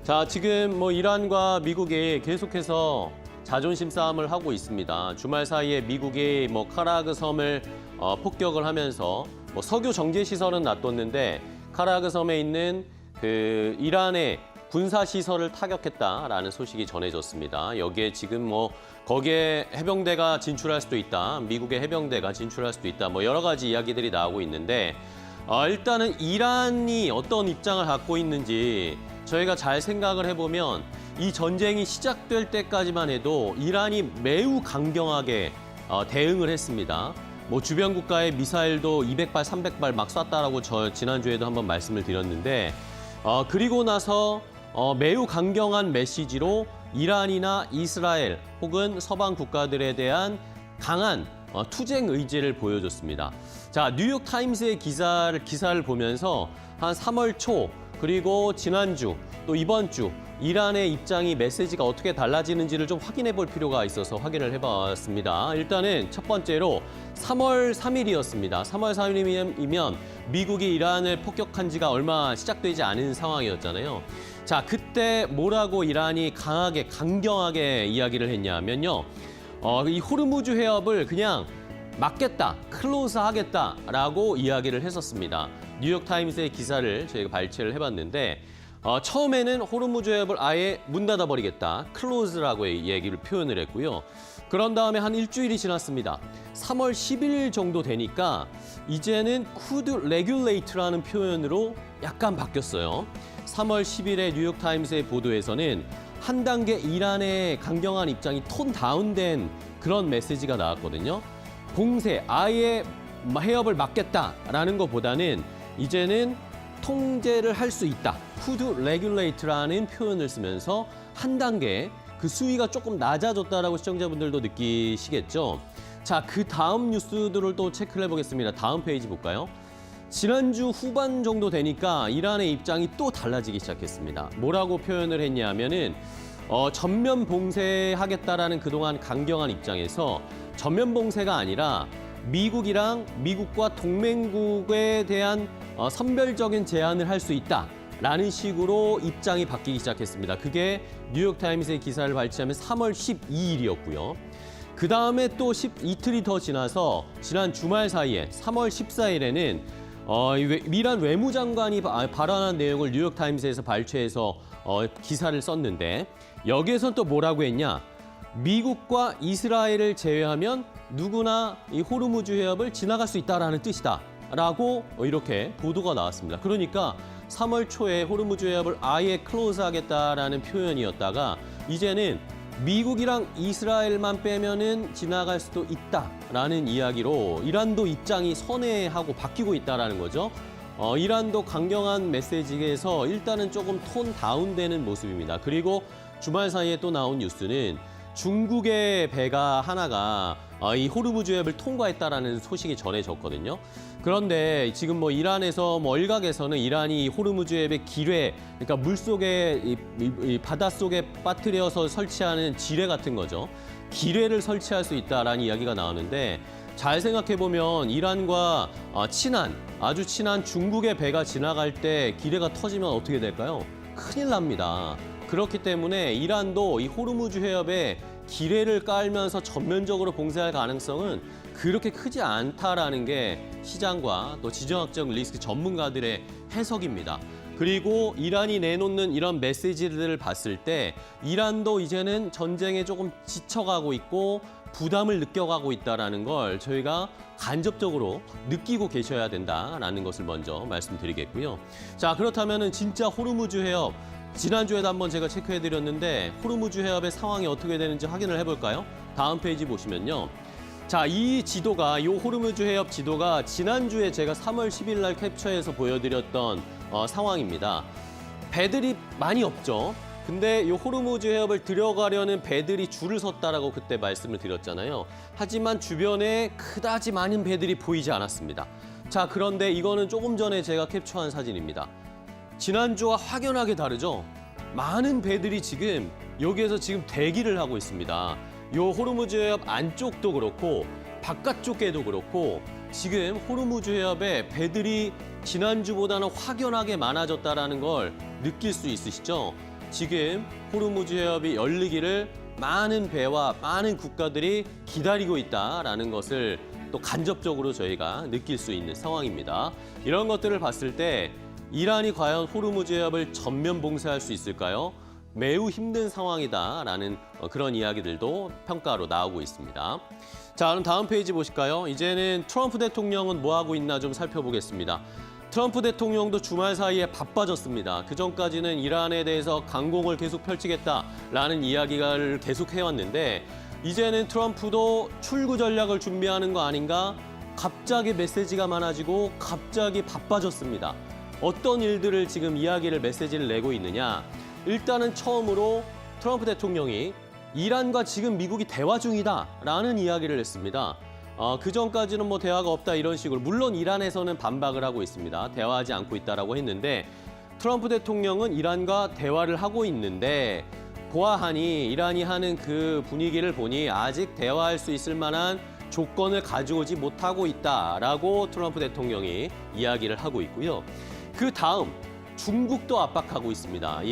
자, 지금 뭐 이란과 미국이 계속해서 자존심 싸움을 하고 있습니다. 주말 사이에 미국이 뭐 카라그 섬을 폭격을 하면서 뭐 석유 정제 시설은 놔뒀는데 카라그 섬에 있는 그 이란의 군사 시설을 타격했다라는 소식이 전해졌습니다. 여기에 지금 뭐 거기에 해병대가 진출할 수도 있다, 미국의 해병대가 진출할 수도 있다, 뭐 여러 가지 이야기들이 나오고 있는데 일단은 이란이 어떤 입장을 갖고 있는지 저희가 잘 생각을 해보면 이 전쟁이 시작될 때까지만 해도 이란이 매우 강경하게 대응을 했습니다. 뭐 주변 국가의 미사일도 200발, 300발 막 쐈다라고 저 지난주에도 한번 말씀을 드렸는데 그리고 나서 매우 강경한 메시지로 이란이나 이스라엘 혹은 서방 국가들에 대한 강한 투쟁 의지를 보여줬습니다. 자, 뉴욕타임스의 기사를 보면서 한 3월 초 그리고 지난주 또 이번 주 이란의 입장이 메시지가 어떻게 달라지는지를 좀 확인해 볼 필요가 있어서 확인을 해봤습니다. 일단은 첫 번째로 3월 3일이었습니다. 3월 3일이면 미국이 이란을 폭격한 지가 얼마 시작되지 않은 상황이었잖아요. 자, 그때 뭐라고 이란이 강경하게 이야기를 했냐면요. 이 호르무즈 해협을 그냥 막겠다, 클로즈 하겠다라고 이야기를 했었습니다. 뉴욕타임스의 기사를 저희가 발췌를 해봤는데 처음에는 호르무즈 해협을 아예 문 닫아버리겠다, 클로즈라고 얘기를 표현을 했고요. 그런 다음에 한 일주일이 지났습니다. 3월 10일 정도 되니까 이제는 could regulate라는 표현으로 약간 바뀌었어요. 3월 10일에 뉴욕타임스의 보도에서는 한 단계 이란의 강경한 입장이 톤 다운된 그런 메시지가 나왔거든요. 봉쇄, 아예 해협을 막겠다라는 것보다는 이제는 통제를 할 수 있다, could regulate라는 표현을 쓰면서 한 단계 그 수위가 조금 낮아졌다라고 시청자분들도 느끼시겠죠. 자, 그 다음 뉴스들을 또 체크를 해보겠습니다. 다음 페이지 볼까요? 지난주 후반 정도 되니까 이란의 입장이 또 달라지기 시작했습니다. 뭐라고 표현을 했냐면은 전면 봉쇄하겠다라는 그동안 강경한 입장에서 전면 봉쇄가 아니라 미국과 동맹국에 대한 선별적인 제한을 할 수 있다라는 식으로 입장이 바뀌기 시작했습니다. 그게 뉴욕타임스의 기사를 발췌하면 3월 12일이었고요. 그 다음에 또 이틀이 더 지나서 지난 주말 사이에 3월 14일에는 이란 외무장관이 발언한 내용을 뉴욕타임스에서 발췌해서 기사를 썼는데 여기에선 또 뭐라고 했냐? 미국과 이스라엘을 제외하면 누구나 이 호르무즈 해협을 지나갈 수 있다라는 뜻이다라고 이렇게 보도가 나왔습니다. 그러니까 3월 초에 호르무즈 해협을 아예 클로즈하겠다라는 표현이었다가 이제는 미국이랑 이스라엘만 빼면은 지나갈 수도 있다라는 이야기로 이란도 입장이 선회하고 바뀌고 있다라는 거죠. 이란도 강경한 메시지에서 일단은 조금 톤 다운되는 모습입니다. 그리고 주말 사이에 또 나온 뉴스는 중국의 배가 하나가 이 호르무즈 해협을 통과했다라는 소식이 전해졌거든요. 그런데 지금 뭐 이란에서 뭐 일각에서는 이란이 이 호르무즈 해협의 기뢰, 그러니까 물 속에 이 바다 속에 빠뜨려서 설치하는 지뢰 같은 거죠. 기뢰를 설치할 수 있다라는 이야기가 나오는데 잘 생각해 보면 이란과 아주 친한 중국의 배가 지나갈 때 기뢰가 터지면 어떻게 될까요? 큰일 납니다. 그렇기 때문에 이란도 이 호르무즈 해협에 기뢰를 깔면서 전면적으로 봉쇄할 가능성은 그렇게 크지 않다라는 게 시장과 또 지정학적 리스크 전문가들의 해석입니다. 그리고 이란이 내놓는 이런 메시지들을 봤을 때 이란도 이제는 전쟁에 조금 지쳐가고 있고 부담을 느껴가고 있다는 걸 저희가 간접적으로 느끼고 계셔야 된다라는 것을 먼저 말씀드리겠고요. 자, 그렇다면 진짜 호르무즈 해협, 지난주에도 한번 제가 체크해드렸는데 호르무즈 해협의 상황이 어떻게 되는지 확인을 해볼까요? 다음 페이지 보시면요. 자, 이 호르무즈 해협 지도가 지난주에 제가 3월 10일 날 캡처해서 보여드렸던 상황입니다. 배들이 많이 없죠. 근데 이 호르무즈 해협을 들어가려는 배들이 줄을 섰다라고 그때 말씀을 드렸잖아요. 하지만 주변에 그다지 많은 배들이 보이지 않았습니다. 자, 그런데 이거는 조금 전에 제가 캡처한 사진입니다. 지난주와 확연하게 다르죠? 많은 배들이 지금 여기에서 지금 대기를 하고 있습니다. 이 호르무즈 해협 안쪽도 그렇고 바깥쪽에도 그렇고 지금 호르무즈 해협에 배들이 지난주보다는 확연하게 많아졌다는 걸 느낄 수 있으시죠? 지금 호르무즈 해협이 열리기를 많은 배와 많은 국가들이 기다리고 있다라는 것을 또 간접적으로 저희가 느낄 수 있는 상황입니다. 이런 것들을 봤을 때 이란이 과연 호르무즈 해협을 전면 봉쇄할 수 있을까요? 매우 힘든 상황이다라는 그런 이야기들도 평가로 나오고 있습니다. 자, 그럼 다음 페이지 보실까요? 이제는 트럼프 대통령은 뭐 하고 있나 좀 살펴보겠습니다. 트럼프 대통령도 주말 사이에 바빠졌습니다. 그전까지는 이란에 대해서 강공을 계속 펼치겠다라는 이야기를 계속 해왔는데 이제는 트럼프도 출구 전략을 준비하는 거 아닌가? 갑자기 메시지가 많아지고 갑자기 바빠졌습니다. 어떤 일들을 지금 이야기를 메시지를 내고 있느냐? 일단은 처음으로 트럼프 대통령이 이란과 지금 미국이 대화 중이다라는 이야기를 했습니다. 그전까지는 뭐 대화가 없다 이런 식으로 물론 이란에서는 반박을 하고 있습니다. 대화하지 않고 있다라고 했는데 트럼프 대통령은 이란과 대화를 하고 있는데 보아하니 이란이 하는 그 분위기를 보니 아직 대화할 수 있을 만한 조건을 가져오지 못하고 있다라고 트럼프 대통령이 이야기를 하고 있고요. 그 다음 중국도 압박하고 있습니다.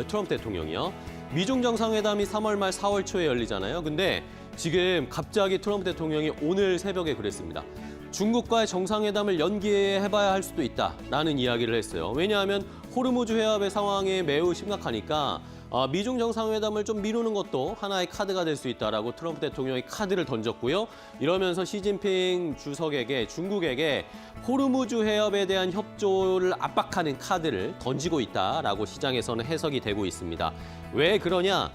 트럼프 대통령이요. 미중 정상회담이 3월 말 4월 초에 열리잖아요. 근데 지금 갑자기 트럼프 대통령이 오늘 새벽에 그랬습니다. 중국과의 정상회담을 연기해봐야 할 수도 있다라는 이야기를 했어요. 왜냐하면 호르무즈 해협의 상황이 매우 심각하니까 미중 정상회담을 좀 미루는 것도 하나의 카드가 될 수 있다라고 트럼프 대통령이 카드를 던졌고요. 이러면서 시진핑 주석에게 중국에게 호르무즈 해협에 대한 협조를 압박하는 카드를 던지고 있다라고 시장에서는 해석이 되고 있습니다. 왜 그러냐?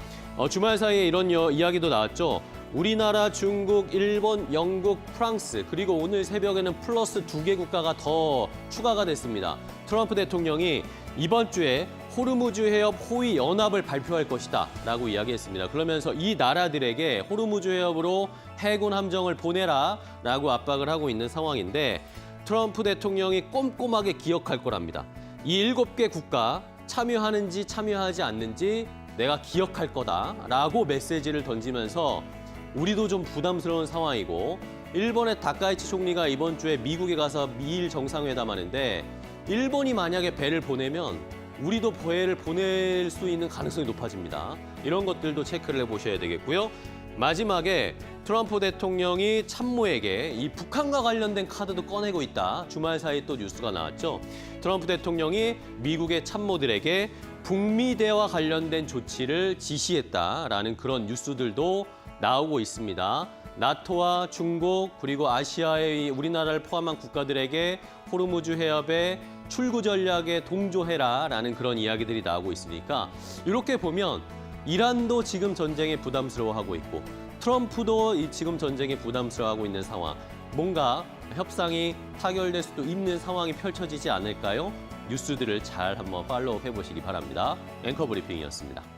주말 사이에 이런 이야기도 나왔죠. 우리나라, 중국, 일본, 영국, 프랑스 그리고 오늘 새벽에는 플러스 2개 국가가 더 추가가 됐습니다. 트럼프 대통령이 이번 주에 호르무즈 해협 호위 연합을 발표할 것이다 라고 이야기했습니다. 그러면서 이 나라들에게 호르무즈 해협으로 해군 함정을 보내라 라고 압박을 하고 있는 상황인데 트럼프 대통령이 꼼꼼하게 기억할 거랍니다. 이 7개 국가 참여하는지 참여하지 않는지 내가 기억할 거다라고 메시지를 던지면서 우리도 좀 부담스러운 상황이고 일본의 다카이치 총리가 이번 주에 미국에 가서 미일 정상회담하는데 일본이 만약에 배를 보내면 우리도 배를 보낼 수 있는 가능성이 높아집니다. 이런 것들도 체크를 해보셔야 되겠고요. 마지막에 트럼프 대통령이 참모에게 이 북한과 관련된 카드도 꺼내고 있다. 주말 사이 또 뉴스가 나왔죠. 트럼프 대통령이 미국의 참모들에게 북미 대화 관련된 조치를 지시했다라는 그런 뉴스들도 나오고 있습니다. 나토와 중국 그리고 아시아의 우리나라를 포함한 국가들에게 호르무즈 해협의 출구 전략에 동조해라라는 그런 이야기들이 나오고 있으니까 이렇게 보면 이란도 지금 전쟁에 부담스러워하고 있고 트럼프도 지금 전쟁에 부담스러워하고 있는 상황. 뭔가 협상이 타결될 수도 있는 상황이 펼쳐지지 않을까요? 뉴스들을 잘 한번 팔로우 해보시기 바랍니다. 앵커 브리핑이었습니다.